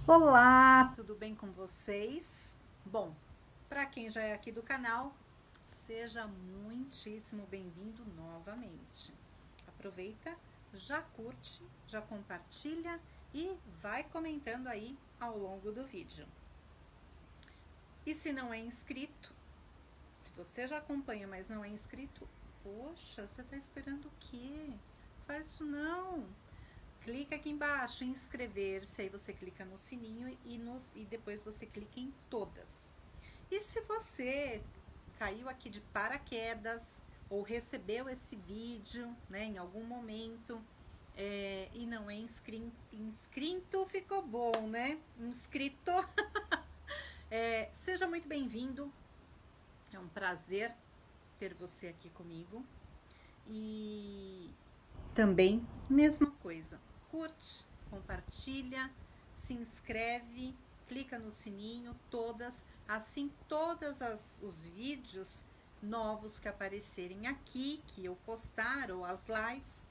Olá, tudo bem com vocês? Bom, para quem já é aqui do canal, seja muitíssimo bem-vindo novamente. Aproveita, já curte, já compartilha e vai comentando aí ao longo do vídeo. E se não é inscrito, se você já acompanha, mas não é inscrito, poxa, você está esperando o quê? Faz isso não! Clica aqui embaixo em inscrever-se, aí você clica no sininho e depois você clica em todas. E se você caiu aqui de paraquedas ou recebeu esse vídeo, né, em algum momento e não é inscrito, ficou bom, né? Inscrito, seja muito bem-vindo. É um prazer ter você aqui comigo. E também, mesma coisa, curte, compartilha, se inscreve, clica no sininho, assim os vídeos novos que aparecerem aqui, que eu postar ou as lives,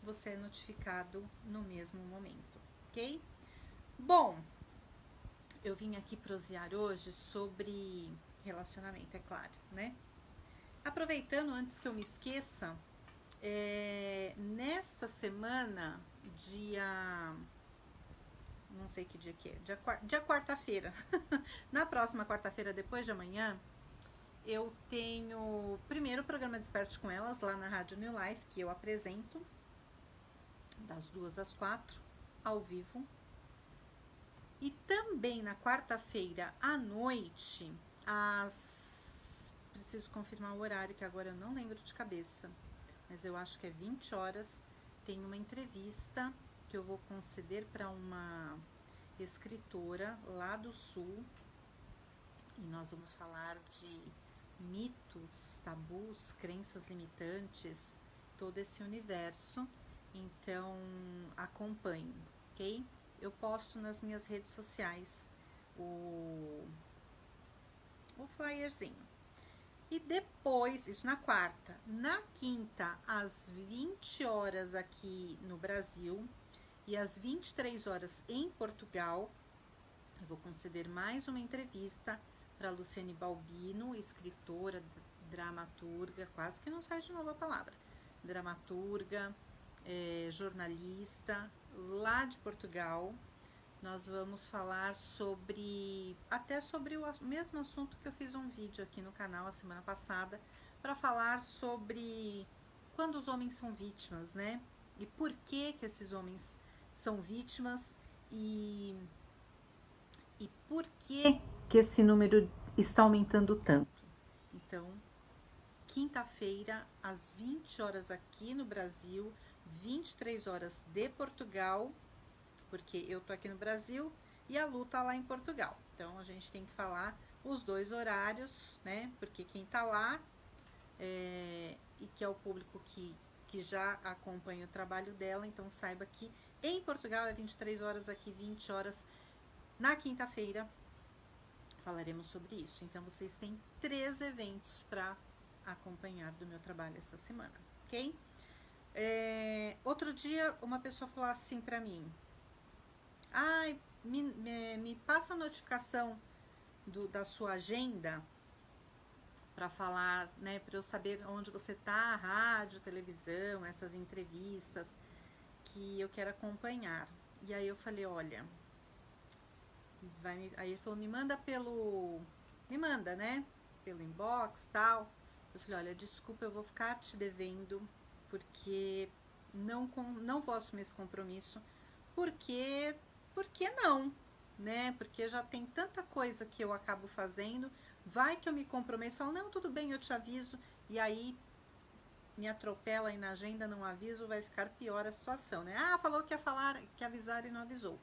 você é notificado no mesmo momento, ok? Bom, eu vim aqui prosear hoje sobre relacionamento, é claro, né? Aproveitando, antes que eu me esqueça, nesta semana, dia. Não sei que dia que é, dia quarta-feira. Na próxima quarta-feira, depois de amanhã, eu tenho o primeiro programa Desperte com Elas, lá na Rádio New Life, que eu apresento, das 2 às 4, ao vivo. E também na quarta-feira à noite, preciso confirmar o horário, que agora eu não lembro de cabeça, mas eu acho que é 20 horas, tem uma entrevista que eu vou conceder para uma escritora lá do Sul, e nós vamos falar de mitos, tabus, crenças limitantes, todo esse universo. Então acompanhe, ok? Eu posto nas minhas redes sociais o flyerzinho. E depois, isso na quarta, na quinta, às 20 horas aqui no Brasil e às 23 horas em Portugal, eu vou conceder mais uma entrevista para Luciane Balbino, escritora, dramaturga, quase que não sai de novo a palavra, dramaturga, jornalista, lá de Portugal. Nós vamos falar até sobre o mesmo assunto que eu fiz um vídeo aqui no canal a semana passada, para falar sobre quando os homens são vítimas, né? E por que esses homens são vítimas e por que esse número está aumentando tanto. Então, quinta-feira, às 20 horas aqui no Brasil, 23 horas de Portugal, porque eu tô aqui no Brasil e a Lu tá lá em Portugal. Então a gente tem que falar os dois horários, né? Porque quem tá lá e que é o público que já acompanha o trabalho dela, então saiba que em Portugal é 23 horas, aqui 20 horas. Na quinta-feira falaremos sobre isso. Então vocês têm 3 eventos para acompanhar do meu trabalho essa semana, ok? Outro dia uma pessoa falou assim para mim: ai, me passa a notificação da sua agenda para falar, né, para eu saber onde você tá, rádio, televisão, essas entrevistas que eu quero acompanhar. E aí eu falei, olha, aí ele falou, me manda, né, pelo inbox, tal. Eu falei, olha, desculpa, eu vou ficar te devendo, porque não vou assumir esse compromisso, porque não, né? Porque já tem tanta coisa que eu acabo fazendo, vai que eu me comprometo, falo, não, tudo bem, eu te aviso, e aí me atropela aí na agenda, não aviso, vai ficar pior a situação, né? Ah, falou que ia falar, que avisar e não avisou.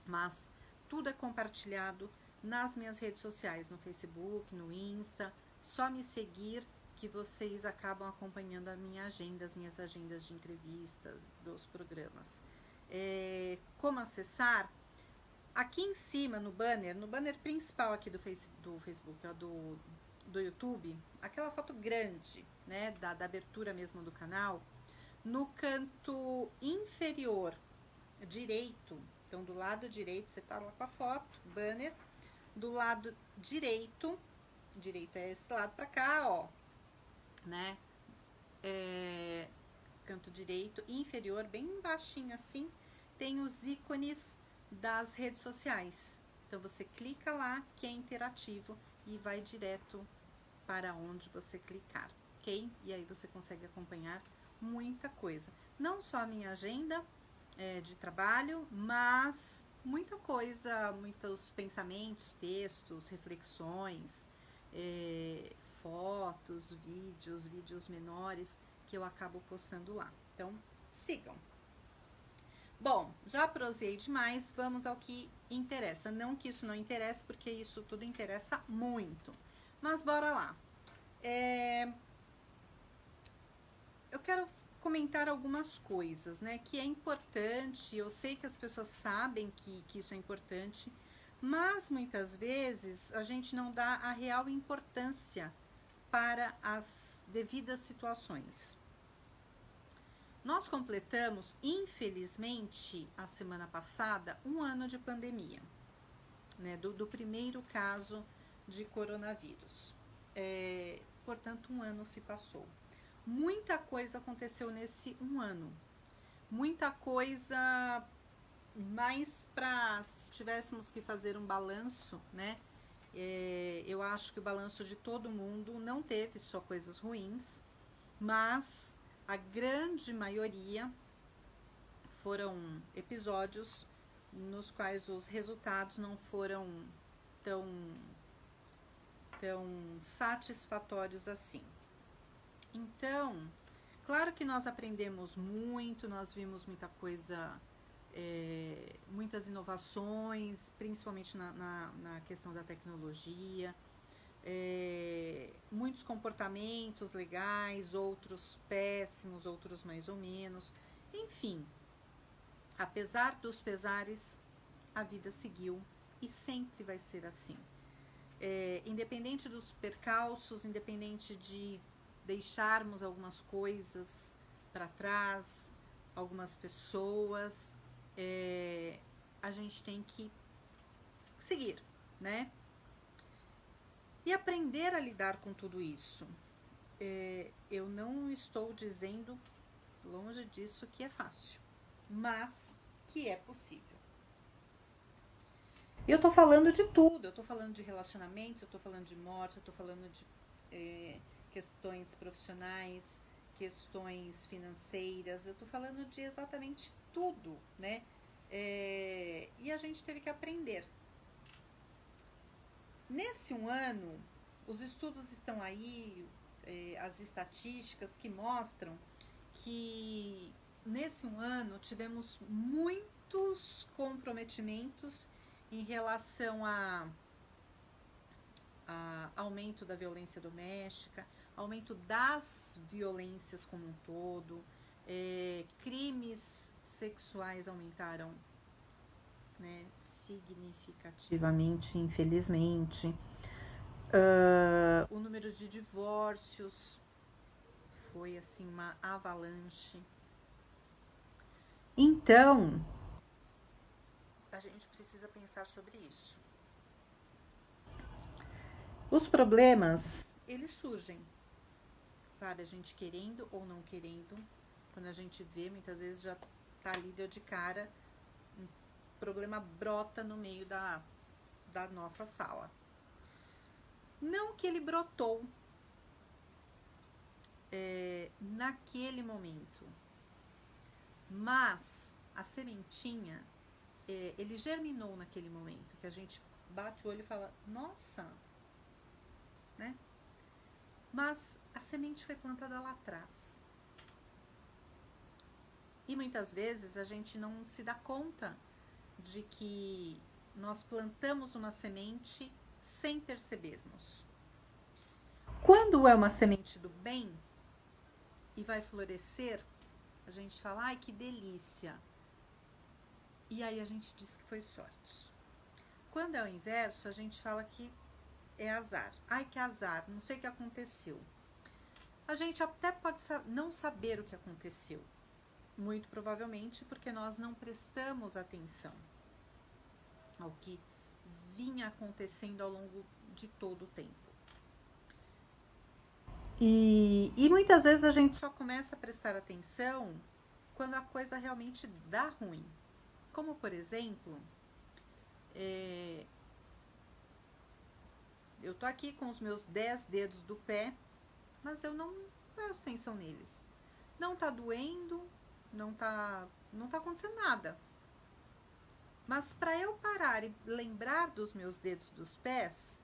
Mas tudo é compartilhado nas minhas redes sociais, no Facebook, no Insta, só me seguir que vocês acabam acompanhando a minha agenda, as minhas agendas de entrevistas, dos programas. Como acessar? Aqui em cima, no banner principal aqui do Facebook, ó, do YouTube, aquela foto grande, né, da abertura mesmo do canal, no canto inferior direito Então, do lado direito, você tá lá com a foto, banner. Do lado direito é esse lado pra cá, ó, né? Canto direito inferior, bem baixinho assim, tem os ícones das redes sociais. Então, você clica lá, que é interativo, e vai direto para onde você clicar, ok? E aí você consegue acompanhar muita coisa. Não só a minha agenda de trabalho, mas muita coisa, muitos pensamentos, textos, reflexões, fotos, vídeos menores que eu acabo postando lá. Então, sigam. Bom, já prosei demais, vamos ao que interessa. Não que isso não interesse, porque isso tudo interessa muito. Mas bora lá. Eu quero comentar algumas coisas, né? Que é importante, eu sei que as pessoas sabem que isso é importante, mas muitas vezes a gente não dá a real importância para as devidas situações. Nós completamos, infelizmente, a semana passada, 1 ano de pandemia, né? Do primeiro caso de coronavírus. Portanto, 1 ano se passou. Muita coisa aconteceu nesse 1 ano. Muita coisa, mais para, se tivéssemos que fazer um balanço, né? Eu acho que o balanço de todo mundo não teve só coisas ruins, mas a grande maioria foram episódios nos quais os resultados não foram tão satisfatórios assim. Então, claro que nós aprendemos muito, nós vimos muita coisa, muitas inovações, principalmente na questão da tecnologia, muitos comportamentos legais, outros péssimos, outros mais ou menos. Enfim, apesar dos pesares, a vida seguiu e sempre vai ser assim. Independente dos percalços, independente de deixarmos algumas coisas para trás, algumas pessoas, a gente tem que seguir, né? E aprender a lidar com tudo isso. Eu não estou dizendo, longe disso, que é fácil, mas que é possível. Eu tô falando de tudo, eu tô falando de relacionamentos, eu tô falando de morte, eu tô falando de questões profissionais, questões financeiras, eu tô falando de exatamente tudo, né? E a gente teve que aprender. Nesse 1 ano, os estudos estão aí, as estatísticas que mostram que nesse 1 ano tivemos muitos comprometimentos em relação a aumento da violência doméstica, aumento das violências como um todo, crimes sexuais aumentaram, né, significativamente, infelizmente. O número de divórcios foi assim uma avalanche. Então, a gente precisa pensar sobre isso. Os problemas, eles surgem, sabe? A gente querendo ou não querendo, quando a gente vê, muitas vezes já tá ali, deu de cara, um problema brota no meio da nossa sala. Não que ele brotou naquele momento, mas a sementinha, ele germinou naquele momento, que a gente bate o olho e fala, nossa, né? Mas a semente foi plantada lá atrás. E muitas vezes a gente não se dá conta de que nós plantamos uma semente sem percebermos. Quando é uma semente do bem e vai florescer, a gente fala, ai, que delícia. E aí a gente diz que foi sorte. Quando é o inverso, a gente fala que é azar. Ai, que azar, não sei o que aconteceu. A gente até pode não saber o que aconteceu. Muito provavelmente porque nós não prestamos atenção. ao que vinha acontecendo ao longo de todo o tempo. E muitas vezes a gente só começa a prestar atenção quando a coisa realmente dá ruim. Como, por exemplo, eu tô aqui com os meus 10 dedos do pé, mas eu não presto atenção neles. Não tá doendo, não tá acontecendo nada. Mas para eu parar e lembrar dos meus dedos dos pés,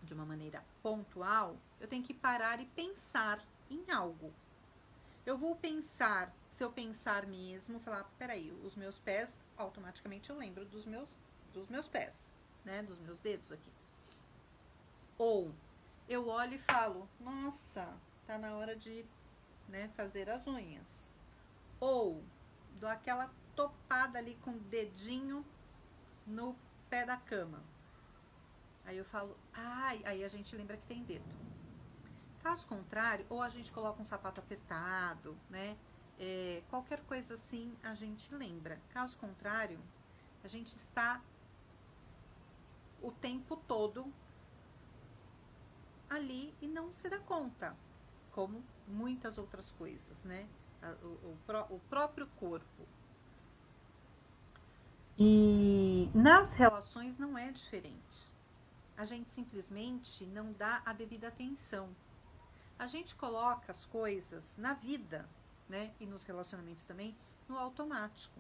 de uma maneira pontual, eu tenho que parar e pensar em algo. Eu vou pensar, se eu pensar mesmo, falar, peraí, os meus pés, automaticamente eu lembro dos meus pés, né, dos meus dedos aqui. Ou eu olho e falo, nossa, tá na hora de, né, fazer as unhas. Ou dou aquela topada ali com o dedinho no pé da cama. Aí eu falo, ai, aí a gente lembra que tem dedo. Caso contrário, ou a gente coloca um sapato apertado, né? Qualquer coisa assim a gente lembra. Caso contrário, a gente está o tempo todo ali e não se dá conta, como muitas outras coisas, né? O próprio corpo. E nas relações não é diferente. A gente simplesmente não dá a devida atenção. A gente coloca as coisas na vida, né? E nos relacionamentos também, no automático.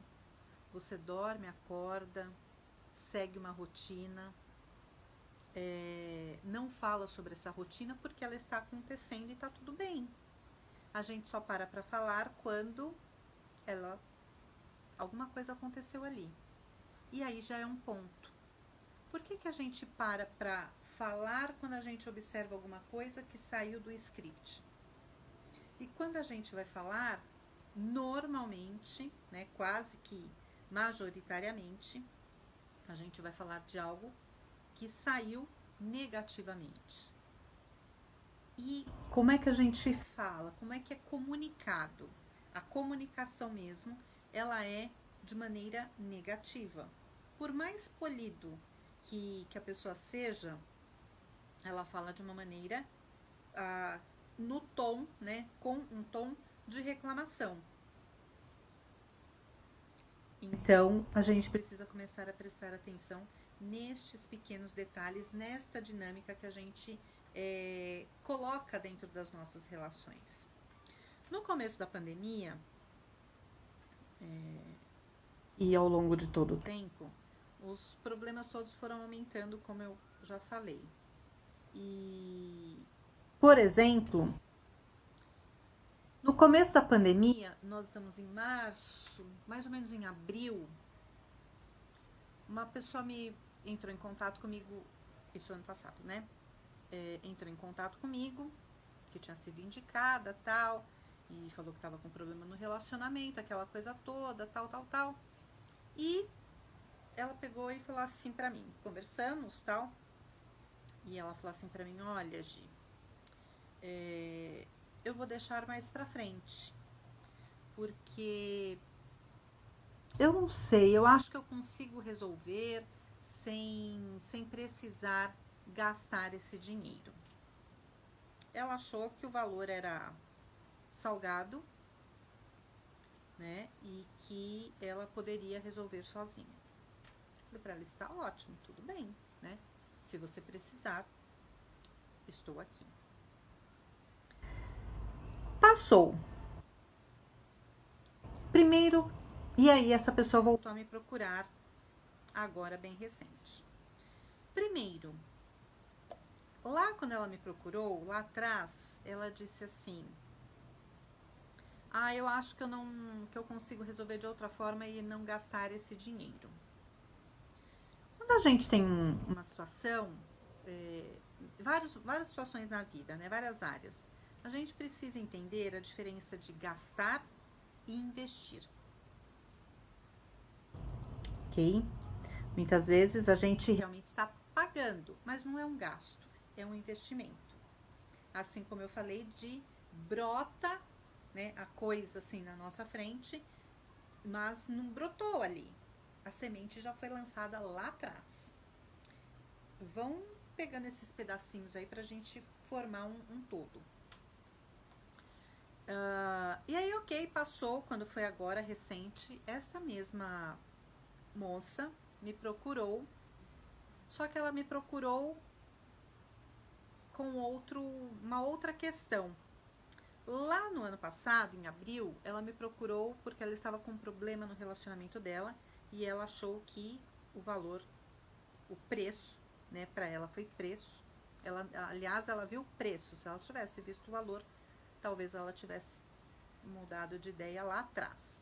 Você dorme, acorda, segue uma rotina, não fala sobre essa rotina porque ela está acontecendo e está tudo bem. A gente só para falar quando alguma coisa aconteceu ali. E aí já é um ponto. Por que a gente para falar quando a gente observa alguma coisa que saiu do script? E quando a gente vai falar, normalmente, né, quase que majoritariamente, a gente vai falar de algo que saiu negativamente. E como é que a gente fala? Como é que é comunicado? A comunicação mesmo, ela é de maneira negativa. Por mais polido que a pessoa seja, ela fala de uma maneira no tom, né, com um tom de reclamação. Então, a gente precisa começar a prestar atenção nestes pequenos detalhes, nesta dinâmica que a gente coloca dentro das nossas relações. No começo da pandemia, e ao longo de todo o tempo, os problemas todos foram aumentando, como eu já falei. E, por exemplo, no começo da pandemia, nós estamos em março, mais ou menos em abril, uma pessoa me entrou em contato comigo, isso ano passado, né? Entrou em contato comigo, que tinha sido indicada, tal, e falou que estava com problema no relacionamento, aquela coisa toda, tal. E ela pegou e falou assim pra mim, conversamos, tal, e ela falou assim pra mim, olha, Gi, eu vou deixar mais pra frente, porque eu não sei, eu acho que eu consigo resolver sem precisar gastar esse dinheiro. Ela achou que o valor era salgado, né, e que ela poderia resolver sozinha. Falei pra ela, está ótimo, tudo bem, né, se você precisar, estou aqui. Passou. Primeiro, e aí essa pessoa voltou a me procurar, agora bem recente. Primeiro, lá quando ela me procurou, lá atrás, ela disse assim, eu acho que eu consigo resolver de outra forma e não gastar esse dinheiro. Quando a gente tem uma situação, várias situações na vida, né, várias áreas, a gente precisa entender a diferença de gastar e investir. Ok? Muitas vezes a gente realmente está pagando, mas não é um gasto, é um investimento. Assim como eu falei brota, né, a coisa assim na nossa frente, mas não brotou ali. A semente já foi lançada lá atrás. Vão pegando esses pedacinhos aí pra gente formar um todo. E aí, ok, passou, quando foi agora, recente, essa mesma moça me procurou, só que ela me procurou com uma outra questão. Lá no ano passado, em abril, ela me procurou porque ela estava com um problema no relacionamento dela e ela achou que o valor, o preço, né, para ela foi preço. Aliás, ela viu o preço. Se ela tivesse visto o valor, talvez ela tivesse mudado de ideia lá atrás.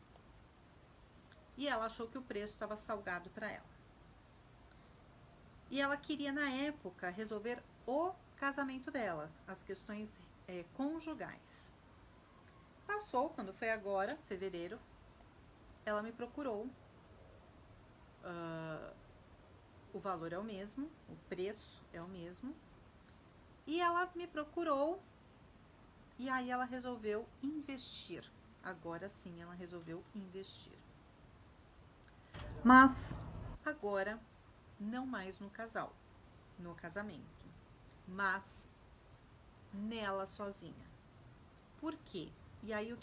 E ela achou que o preço estava salgado para ela. E ela queria, na época, resolver o casamento dela, as questões conjugais. Passou, quando foi agora, fevereiro, ela me procurou. O valor é o mesmo, o preço é o mesmo. E ela me procurou e aí ela resolveu investir. Agora sim, ela resolveu investir. Mas agora não mais no casal, no casamento, mas nela sozinha. Por quê? E aí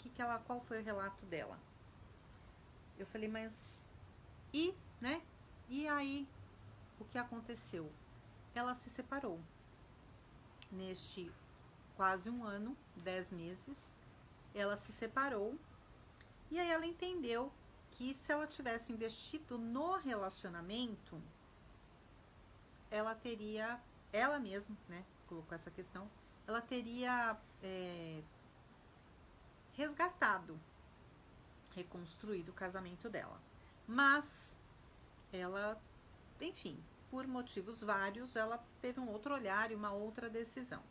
qual foi o relato dela? Eu falei, mas né? E aí o que aconteceu? Ela se separou. Neste quase um ano, 10 meses, ela se separou. E aí ela entendeu que se ela tivesse investido no relacionamento, ela teria, ela mesma, né, colocou essa questão, ela teria resgatado, reconstruído o casamento dela. Mas ela, enfim, por motivos vários, ela teve um outro olhar e uma outra decisão.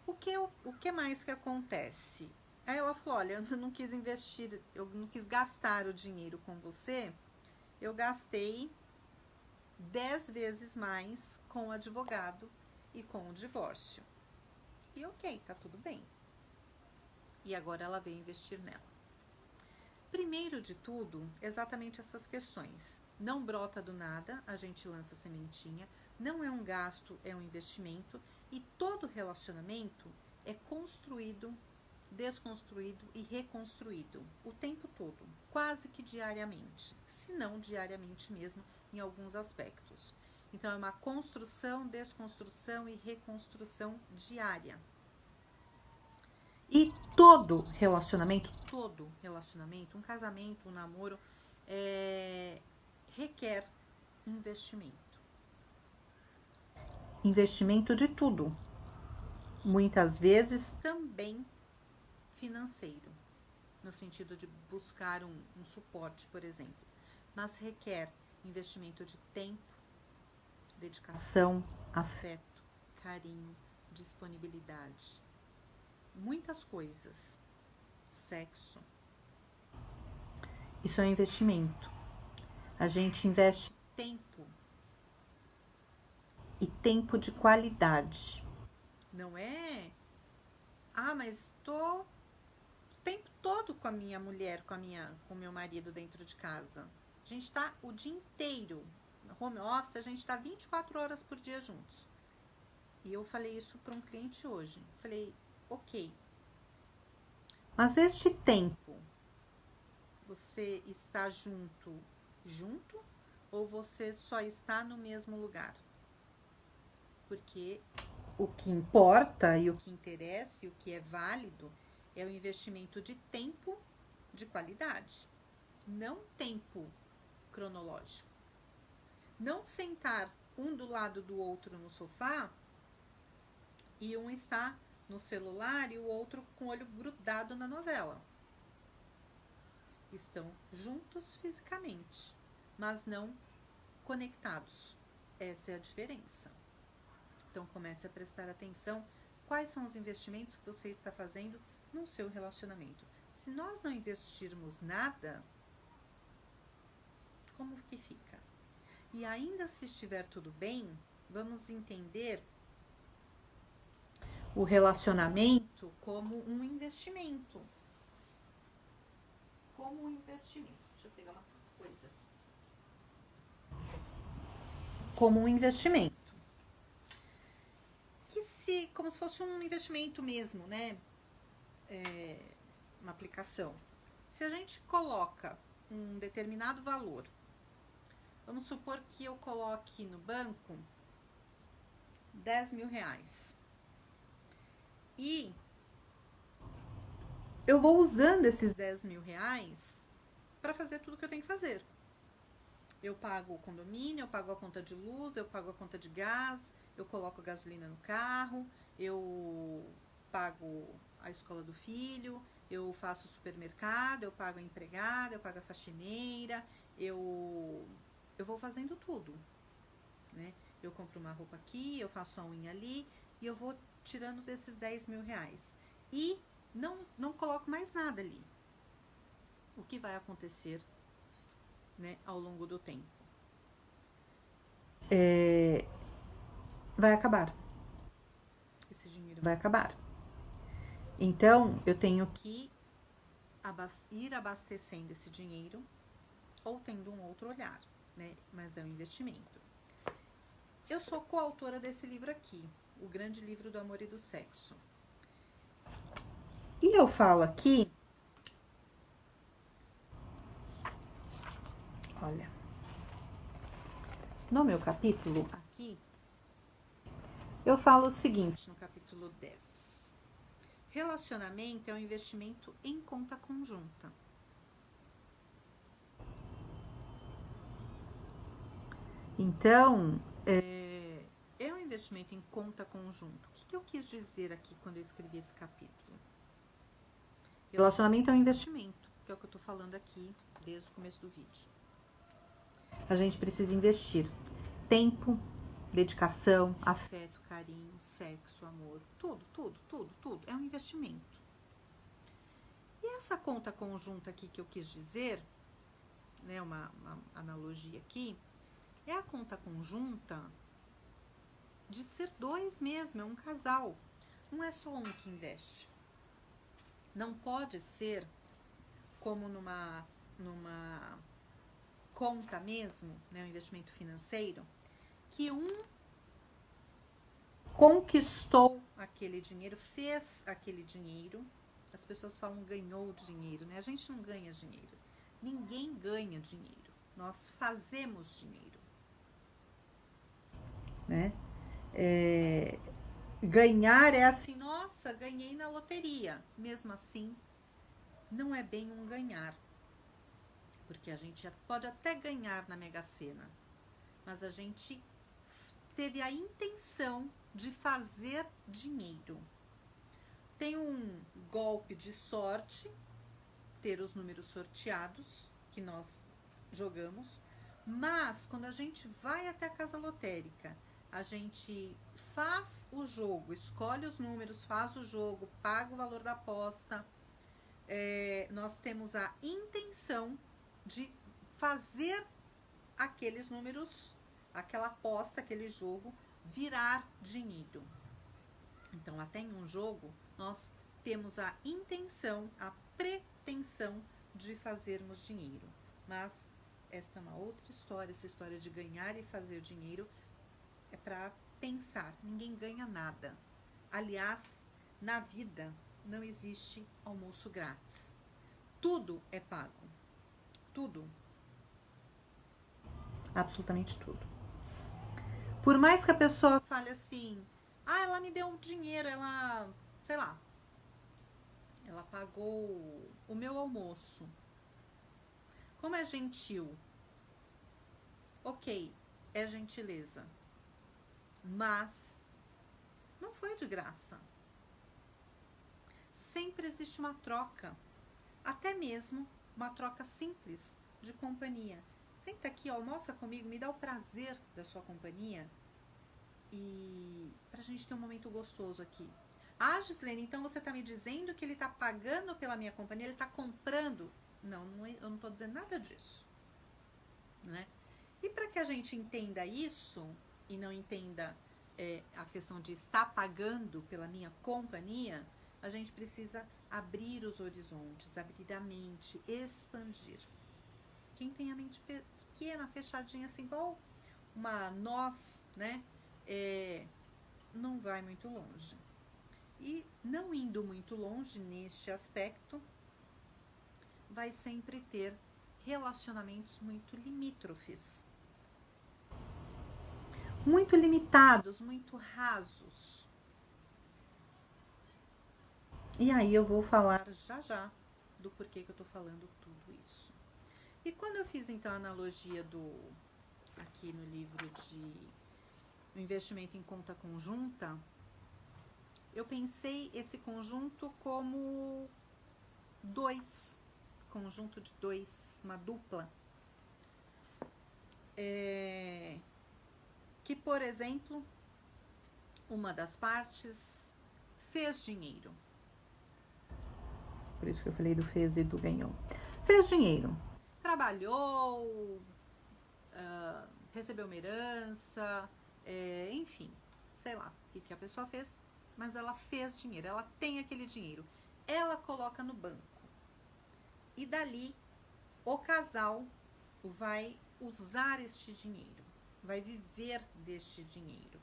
O que mais que acontece? Aí ela falou, olha, eu não quis investir, eu não quis gastar o dinheiro com você, eu gastei 10 vezes mais com o advogado e com o divórcio. E ok, tá tudo bem. E agora ela veio investir nela. Primeiro de tudo, exatamente essas questões. Não brota do nada, a gente lança sementinha, não é um gasto, é um investimento, e todo relacionamento é construído, desconstruído e reconstruído o tempo todo, quase que diariamente, se não diariamente mesmo, em alguns aspectos. Então é uma construção, desconstrução e reconstrução diária. E todo relacionamento, um casamento, um namoro, requer investimento. Investimento de tudo. Muitas vezes também financeiro, no sentido de buscar um suporte, por exemplo. Mas requer investimento de tempo, dedicação, afeto, carinho, disponibilidade. Muitas coisas. Sexo. Isso é um investimento. A gente investe tempo. E tempo de qualidade. Não é... mas tô o tempo todo com a minha mulher, com meu marido dentro de casa. A gente tá o dia inteiro. No home office, a gente tá 24 horas por dia juntos. E eu falei isso para um cliente hoje. Falei, ok. Mas este tempo, você está junto ou você só está no mesmo lugar? Porque o que importa e o que interessa e o que é válido é o investimento de tempo de qualidade, não tempo cronológico. Não sentar um do lado do outro no sofá e um está no celular e o outro com o olho grudado na novela. Estão juntos fisicamente, mas não conectados. Essa é a diferença. Então comece a prestar atenção quais são os investimentos que você está fazendo no seu relacionamento. Se nós não investirmos nada, como que fica? E ainda se estiver tudo bem, vamos entender o relacionamento como um investimento. Como um investimento. Deixa eu pegar uma coisa aqui. como um investimento. Como se fosse um investimento mesmo, né? Uma aplicação. Se a gente coloca um determinado valor, vamos supor que eu coloque no banco 10 mil reais. E eu vou usando esses 10 mil reais para fazer tudo que eu tenho que fazer. Eu pago o condomínio, eu pago a conta de luz, eu pago a conta de gás, eu coloco gasolina no carro, eu pago a escola do filho, eu faço o supermercado, eu pago a empregada, eu pago a faxineira, eu vou fazendo tudo, né? Eu compro uma roupa aqui, eu faço a unha ali e eu vou tirando desses 10 mil reais. E não coloco mais nada ali. O que vai acontecer, né, ao longo do tempo? Vai acabar. Esse dinheiro vai acabar. Então, eu tenho que ir abastecendo esse dinheiro ou tendo um outro olhar, né? Mas é um investimento. Eu sou coautora desse livro aqui, O Grande Livro do Amor e do Sexo. E eu falo aqui, olha, no meu capítulo aqui, eu falo o seguinte, no capítulo 10. Relacionamento é um investimento em conta conjunta. Então, é um investimento em conta conjunta. O que eu quis dizer aqui quando eu escrevi esse capítulo? Relacionamento é um investimento, que é o que eu tô falando aqui desde o começo do vídeo. A gente precisa investir tempo, dedicação, afeto, carinho, sexo, amor, tudo. É um investimento. E essa conta conjunta aqui que eu quis dizer, né, uma analogia aqui, é a conta conjunta de ser dois mesmo, é um casal. Não é só um que investe. Não pode ser como numa conta mesmo, né, um investimento financeiro, que um conquistou aquele dinheiro, fez aquele dinheiro. As pessoas falam ganhou dinheiro, né? A gente não ganha dinheiro. Ninguém ganha dinheiro. Nós fazemos dinheiro, né? Ganhar é assim, nossa, ganhei na loteria. Mesmo assim, não é bem um ganhar. Porque a gente pode até ganhar na Mega Sena, mas a gente teve a intenção de fazer dinheiro. Tem um golpe de sorte, ter os números sorteados, que nós jogamos, mas quando a gente vai até a casa lotérica, a gente faz o jogo, escolhe os números, faz o jogo, paga o valor da aposta, nós temos a intenção de fazer aqueles números, aquela aposta, aquele jogo, virar dinheiro. Então, até em um jogo, nós temos a intenção, a pretensão de fazermos dinheiro. Mas esta é uma outra história, essa história de ganhar e fazer dinheiro é para pensar. Ninguém ganha nada. Aliás, na vida não existe almoço grátis. Tudo é pago. Tudo. Absolutamente tudo. Por mais que a pessoa fale assim, ela me deu um dinheiro, ela, sei lá, ela pagou o meu almoço. Como é gentil. Ok, é gentileza. Mas não foi de graça. Sempre existe uma troca. Até mesmo uma troca simples de companhia. Senta aqui, almoça comigo, me dá o prazer da sua companhia. E pra gente ter um momento gostoso aqui. Gislene, então você tá me dizendo que ele tá pagando pela minha companhia, ele tá comprando? Não, eu não tô dizendo nada disso, né? E para que a gente entenda isso e não entenda a questão de estar pagando pela minha companhia, a gente precisa abrir os horizontes, abrir a mente, expandir. Quem tem a mente pequena, fechadinha, assim, igual nós, né? Não vai muito longe. E não indo muito longe neste aspecto, vai sempre ter relacionamentos muito limítrofes, muito limitados, muito rasos. E aí eu vou falar já do porquê que eu tô falando tudo isso. E quando eu fiz então a analogia aqui no livro de investimento em conta conjunta, eu pensei esse conjunto como conjunto de dois, uma dupla. Que, por exemplo, uma das partes fez dinheiro. Por isso que eu falei do fez e do ganhou. Fez dinheiro. Trabalhou, recebeu uma herança, enfim, sei lá o que a pessoa fez, mas ela fez dinheiro, ela tem aquele dinheiro. Ela coloca no banco. E dali, o casal vai usar este dinheiro, vai viver deste dinheiro.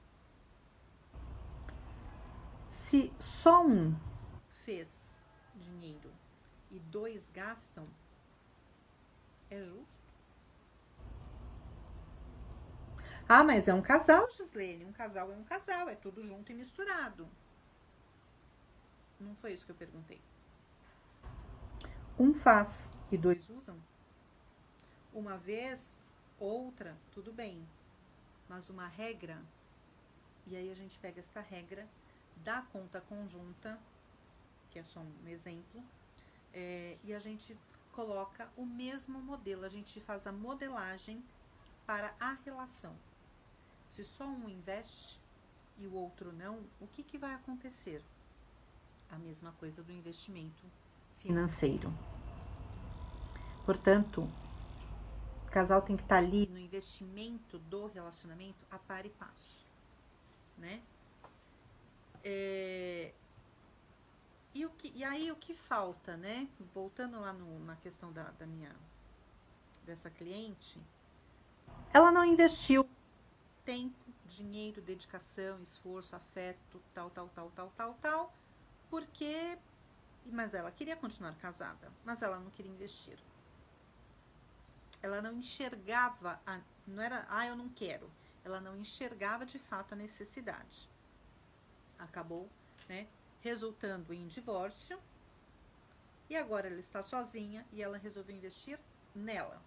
Se só um fez dinheiro e dois gastam, é justo? Ah, mas é um casal, Gislene. Um casal é um casal, é tudo junto e misturado. Não foi isso que eu perguntei. Um faz e dois usam? Uma vez, outra, tudo bem. Mas uma regra, e aí a gente pega esta regra da conta conjunta, que é só um exemplo, e a gente coloca o mesmo modelo, a gente faz a modelagem para a relação. Se só um investe e o outro não, o que vai acontecer? A mesma coisa do investimento financeiro. Portanto, o casal tem que estar ali no investimento do relacionamento a par e passo, né? E aí o que falta, né? Voltando lá na questão dessa cliente, ela não investiu tempo, dinheiro, dedicação, esforço, afeto, tal, porque... Mas ela queria continuar casada, mas ela não queria investir. Ela não enxergava, não era, eu não quero. Ela não enxergava de fato a necessidade. Acabou, né, resultando em divórcio. E agora ela está sozinha e ela resolveu investir nela.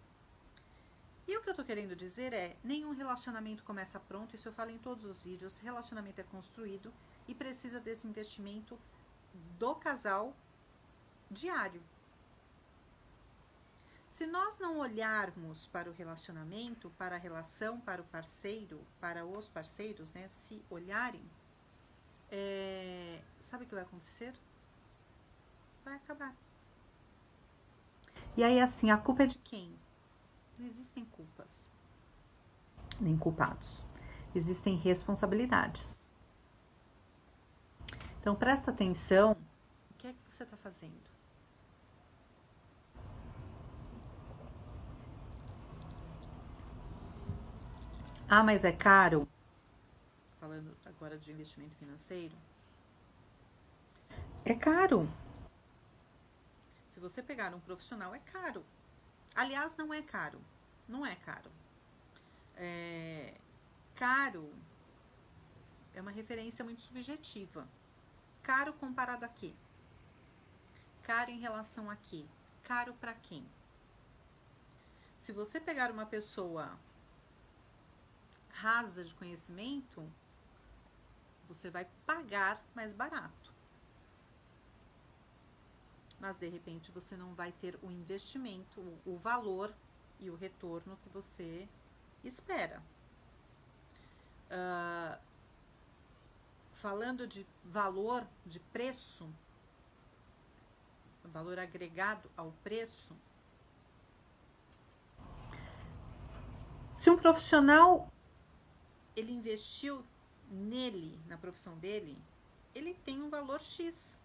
E o que eu tô querendo dizer é, nenhum relacionamento começa pronto, isso eu falo em todos os vídeos, relacionamento é construído e precisa desse investimento do casal diário. Se nós não olharmos para o relacionamento, para a relação, para o parceiro, para os parceiros, né, se olharem, sabe o que vai acontecer? Vai acabar. E aí, assim, a culpa é de quem? Não existem culpas, nem culpados. Existem responsabilidades. Então, presta atenção, o que é que você está fazendo? Ah, mas é caro? Falando agora de investimento financeiro. É caro. Se você pegar um profissional, é caro. Aliás, não é caro. Não é caro. Caro é uma referência muito subjetiva. Caro comparado a quê? Caro em relação a quê? Caro para quem? Se você pegar uma pessoa rasa de conhecimento, você vai pagar mais barato. Mas de repente você não vai ter o investimento, o valor e o retorno que você espera. Falando de valor, de preço, valor agregado ao preço, se um profissional ele investiu nele, na profissão dele, ele tem um valor X.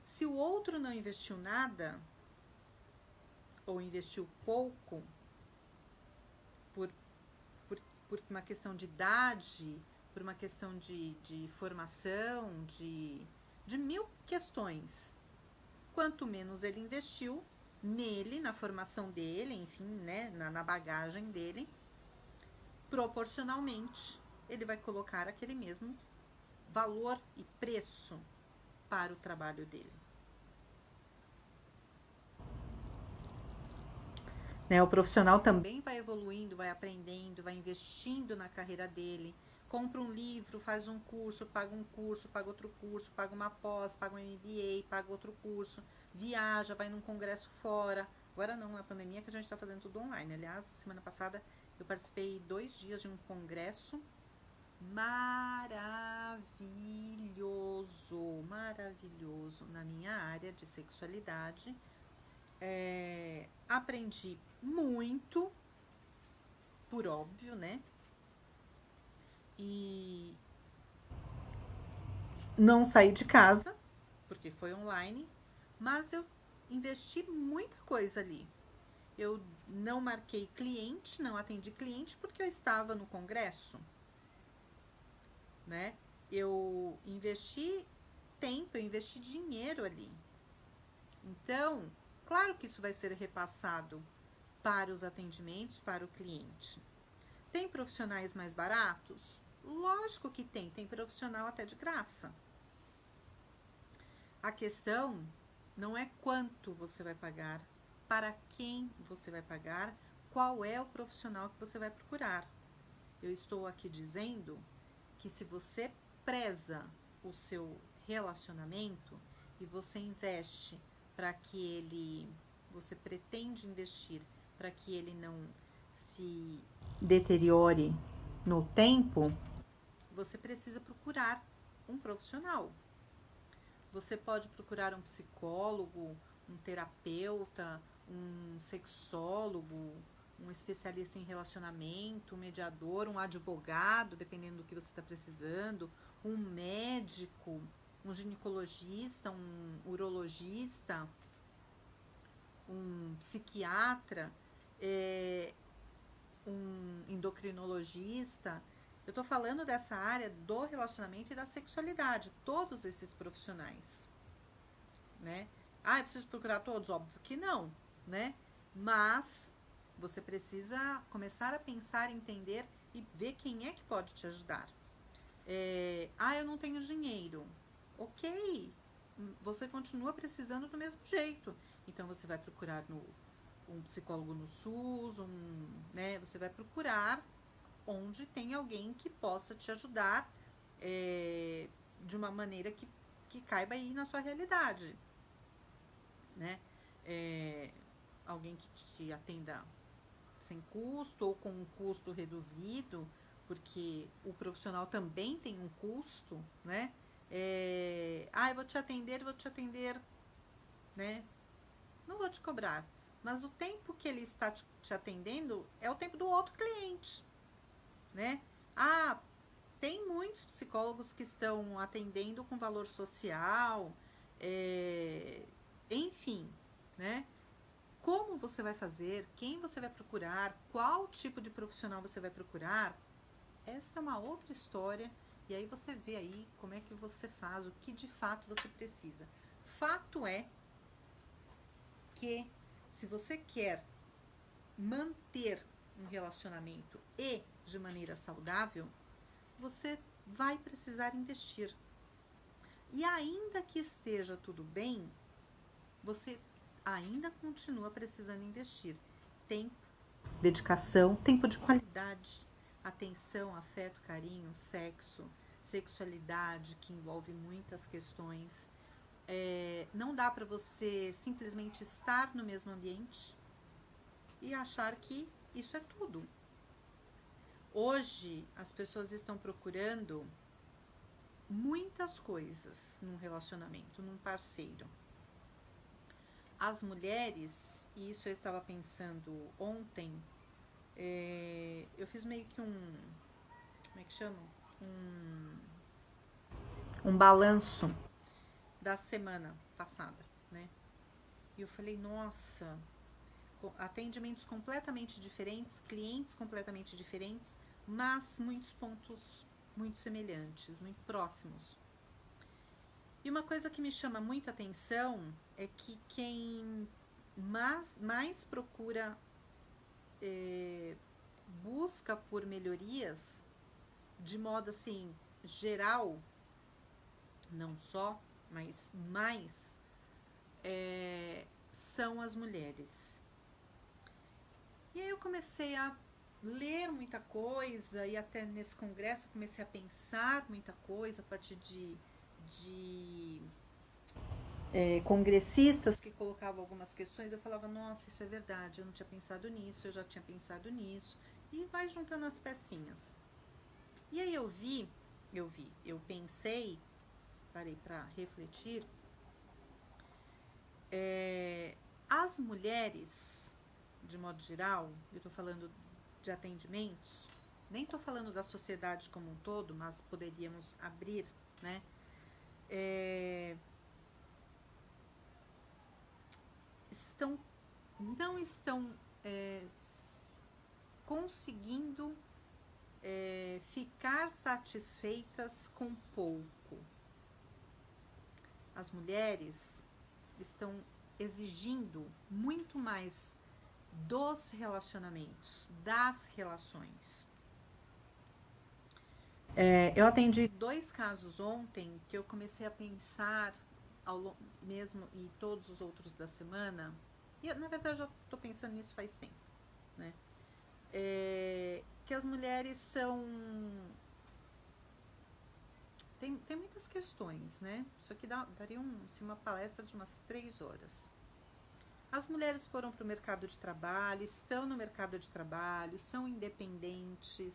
Se o outro não investiu nada, ou investiu pouco, por uma questão de idade, por uma questão de formação, de mil questões. Quanto menos ele investiu nele, na formação dele, enfim, né, na bagagem dele, proporcionalmente, ele vai colocar aquele mesmo valor e preço para o trabalho dele. Né, o profissional também vai evoluindo, vai aprendendo, vai investindo na carreira dele, compra um livro, faz um curso, paga outro curso, paga uma pós, paga um MBA, paga outro curso, viaja, vai num congresso fora. Agora não, na pandemia, que a gente está fazendo tudo online. Aliás, semana passada eu participei 2 dias de um congresso maravilhoso na minha área de sexualidade. Aprendi muito, por óbvio, né? E não saí de casa, porque foi online, mas eu investi muita coisa ali. Eu não marquei cliente, não atendi cliente, porque eu estava no congresso, né? Eu investi tempo, eu investi dinheiro ali. Então, claro que isso vai ser repassado para os atendimentos, para o cliente. Tem profissionais mais baratos? Lógico que tem, tem profissional até de graça. A questão não é quanto você vai pagar, para quem você vai pagar, qual é o profissional que você vai procurar. Eu estou aqui dizendo que se você preza o seu relacionamento e você investe para que ele, você pretende investir para que ele não se deteriore no tempo, você precisa procurar um profissional. Você pode procurar um psicólogo, um terapeuta, um sexólogo, um especialista em relacionamento, um mediador, um advogado, dependendo do que você está precisando, um médico, um ginecologista, um urologista, um psiquiatra, um endocrinologista. Eu tô falando dessa área do relacionamento e da sexualidade, todos esses profissionais, né? Eu preciso procurar todos? Óbvio que não, né? Mas você precisa começar a pensar, entender e ver quem é que pode te ajudar. Eu não tenho dinheiro. Ok, você continua precisando do mesmo jeito. Então você vai procurar um psicólogo no SUS, né? Você vai procurar onde tem alguém que possa te ajudar de uma maneira que caiba aí na sua realidade, né? Alguém que te atenda sem custo ou com um custo reduzido, porque o profissional também tem um custo, né? Eu vou te atender, né? Não vou te cobrar, mas o tempo que ele está te atendendo é o tempo do outro cliente, né? Tem muitos psicólogos que estão atendendo com valor social, enfim, né? Como você vai fazer, quem você vai procurar, qual tipo de profissional você vai procurar, essa é uma outra história, e aí você vê aí como é que você faz, o que de fato você precisa. Fato é que se você quer manter um relacionamento e de maneira saudável, você vai precisar investir. E ainda que esteja tudo bem, você ainda continua precisando investir tempo, dedicação, tempo de qualidade, atenção, afeto, carinho, sexo, sexualidade, que envolve muitas questões. Não dá para você simplesmente estar no mesmo ambiente e achar que isso é tudo. Hoje, as pessoas estão procurando muitas coisas num relacionamento, num parceiro. As mulheres, e isso eu estava pensando ontem, eu fiz meio que como é que chama? Um balanço da semana passada, né? E eu falei, nossa, atendimentos completamente diferentes, clientes completamente diferentes, mas muitos pontos muito semelhantes, muito próximos. E uma coisa que me chama muita atenção é que quem mais procura, busca por melhorias, de modo assim, geral, não só, mas mais, são as mulheres. E aí eu comecei a ler muita coisa, e até nesse congresso eu comecei a pensar muita coisa a partir de congressistas que colocavam algumas questões. Eu falava, nossa, isso é verdade, eu não tinha pensado nisso, eu já tinha pensado nisso, e vai juntando as pecinhas. E aí eu pensei, parei para refletir, as mulheres, de modo geral, eu estou falando de atendimentos, nem estou falando da sociedade como um todo, mas poderíamos abrir, né? Não estão conseguindo ficar satisfeitas com pouco. As mulheres estão exigindo muito mais dos relacionamentos, das relações. Eu atendi 2 casos ontem que eu comecei a pensar mesmo, e todos os outros da semana, e eu, na verdade, já estou pensando nisso faz tempo, né? Que as mulheres são... Tem muitas questões, né? Isso aqui daria uma palestra de umas 3 horas. As mulheres foram para o mercado de trabalho, estão no mercado de trabalho, são independentes,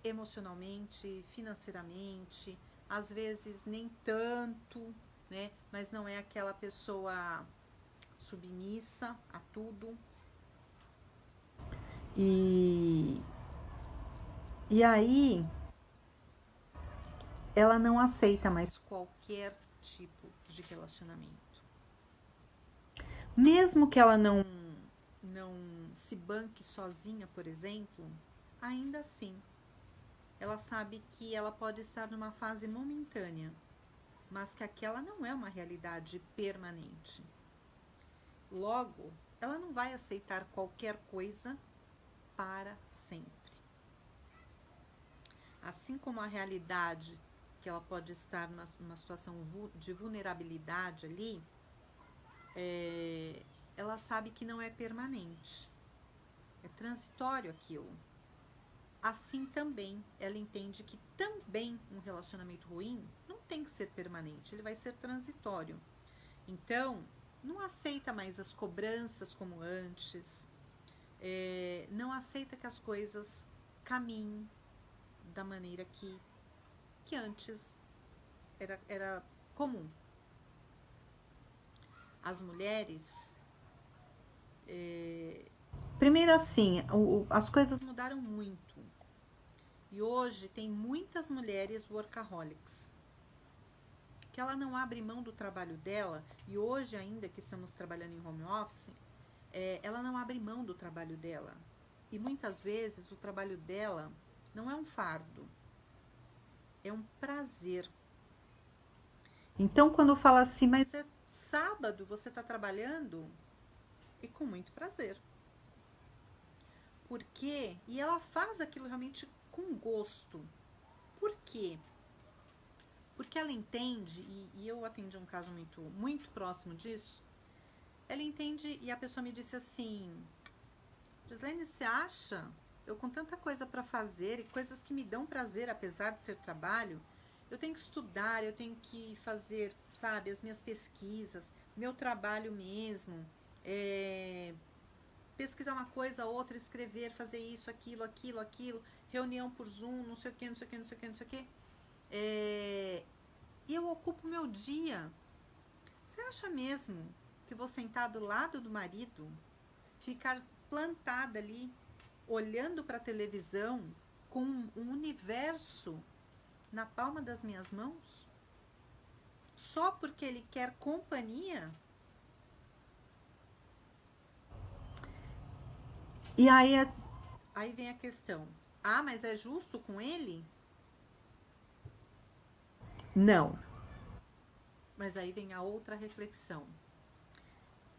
emocionalmente, financeiramente, às vezes nem tanto, né? Mas não é aquela pessoa submissa a tudo. E aí ela não aceita mais qualquer tipo de relacionamento. Mesmo que ela não se banque sozinha, por exemplo, ainda assim, ela sabe que ela pode estar numa fase momentânea, mas que aquela não é uma realidade permanente. Logo, ela não vai aceitar qualquer coisa para sempre. Assim como a realidade que ela pode estar numa situação de vulnerabilidade ali, ela sabe que não é permanente, é transitório aquilo. Assim também, ela entende que também um relacionamento ruim não tem que ser permanente, ele vai ser transitório. Então, não aceita mais as cobranças como antes, não aceita que as coisas caminhem da maneira que antes era comum. As mulheres... primeiro assim, as coisas mudaram muito. E hoje tem muitas mulheres workaholics, que ela não abre mão do trabalho dela, e hoje ainda que estamos trabalhando em home office, ela não abre mão do trabalho dela. E muitas vezes o trabalho dela não é um fardo, é um prazer. Então quando fala assim, mas é sábado, você está trabalhando? E com muito prazer. Por quê? E ela faz aquilo realmente com gosto. Por quê? Porque ela entende, e eu atendi um caso muito próximo disso, ela entende, e a pessoa me disse assim, Gislaine, você acha? Eu com tanta coisa para fazer, e coisas que me dão prazer, apesar de ser trabalho, eu tenho que estudar, eu tenho que fazer, sabe, as minhas pesquisas, meu trabalho mesmo, pesquisar uma coisa, outra, escrever, fazer isso, aquilo, reunião por Zoom, não sei o que, não sei o que, não sei o que, não sei o que. E eu ocupo meu dia. Você acha mesmo que vou sentar do lado do marido, ficar plantada ali, olhando para a televisão, com um universo na palma das minhas mãos? Só porque ele quer companhia? E aí Aí vem a questão. Ah, mas é justo com ele? Não. Mas aí vem a outra reflexão.